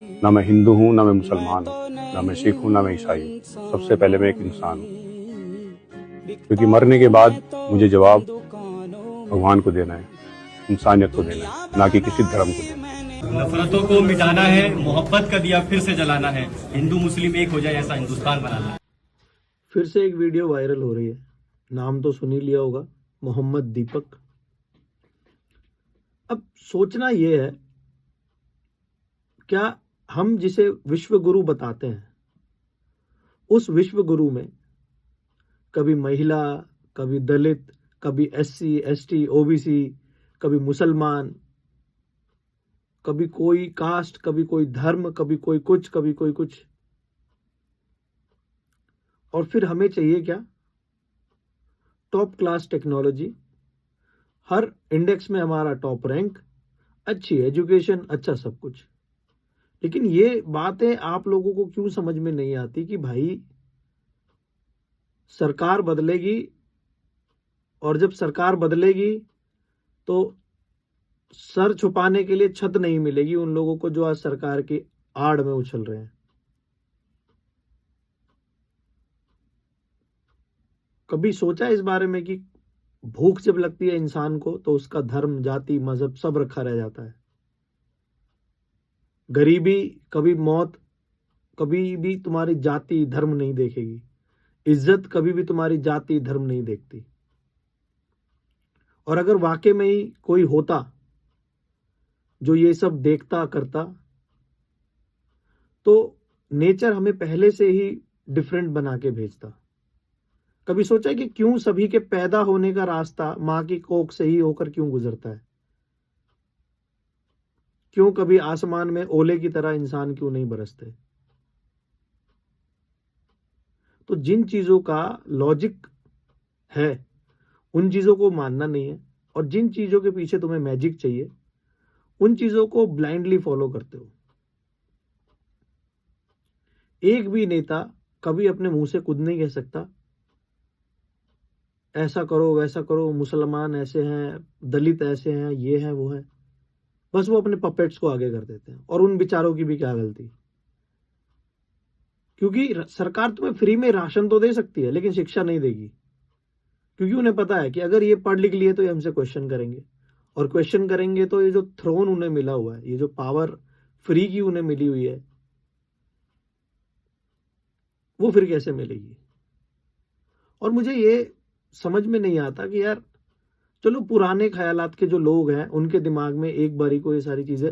ना मैं हिंदू हूँ, ना मैं मुसलमान हूँ, ना मैं सिख हूँ, ना मैं ईसाई हूँ। सबसे पहले मैं एक इंसान हूँ, क्योंकि मरने के बाद मुझे जवाब भगवान को देना है, इंसानियत को देना है, ना कि किसी धर्म को देना है। नफरतों को मिटाना है, मोहब्बत का दिया फिर से जलाना है, हिंदू मुस्लिम एक हो जाए ऐसा हिंदुस्तान बनाना है। फिर से एक वीडियो वायरल हो रही है। नाम तो सुन ही लिया होगा, मोहम्मद दीपक। अब सोचना यह है, क्या हम जिसे विश्व गुरु बताते हैं, उस विश्व गुरु में कभी महिला, कभी दलित, कभी एससी, एसटी, ओबीसी, कभी मुसलमान, कभी कोई कास्ट, कभी कोई धर्म, कभी कोई कुछ, कभी कोई कुछ। और फिर हमें चाहिए क्या? टॉप क्लास टेक्नोलॉजी, हर इंडेक्स में हमारा टॉप रैंक, अच्छी एजुकेशन, अच्छा सब कुछ। लेकिन ये बातें आप लोगों को क्यों समझ में नहीं आती कि भाई सरकार बदलेगी, और जब सरकार बदलेगी तो सर छुपाने के लिए छत नहीं मिलेगी उन लोगों को जो आज सरकार की आड़ में उछल रहे हैं। कभी सोचा इस बारे में कि भूख जब लगती है इंसान को तो उसका धर्म, जाति, मजहब सब रखा रह जाता है। गरीबी, कभी मौत, कभी भी तुम्हारी जाति धर्म नहीं देखेगी। इज्जत कभी भी तुम्हारी जाति धर्म नहीं देखती। और अगर वाकई में ही कोई होता जो ये सब देखता करता, तो नेचर हमें पहले से ही डिफरेंट बना के भेजता। कभी सोचा कि क्यों सभी के पैदा होने का रास्ता मां की कोख से ही होकर क्यों गुजरता है? क्यों कभी आसमान में ओले की तरह इंसान क्यों नहीं बरसते? तो जिन चीजों का लॉजिक है उन चीजों को मानना नहीं है, और जिन चीजों के पीछे तुम्हें मैजिक चाहिए उन चीजों को ब्लाइंडली फॉलो करते हो। एक भी नेता कभी अपने मुंह से खुद नहीं कह सकता ऐसा करो वैसा करो, मुसलमान ऐसे हैं, दलित ऐसे हैं, ये है वो है। बस वो अपने पपेट्स को आगे कर देते हैं। और उन बेचारों की भी क्या गलती? क्योंकि सरकार तुम्हें फ्री में राशन तो दे सकती है लेकिन शिक्षा नहीं देगी, क्योंकि उन्हें पता है कि अगर ये पढ़ लिख लिए तो ये हमसे क्वेश्चन करेंगे, और क्वेश्चन करेंगे तो ये जो थ्रोन उन्हें मिला हुआ है, ये जो पावर फ्री की उन्हें मिली हुई है, वो फिर कैसे मिलेगी? और मुझे ये समझ में नहीं आता कि यार, चलो पुराने ख्यालात के जो लोग हैं उनके दिमाग में एक बारी को ये सारी चीजें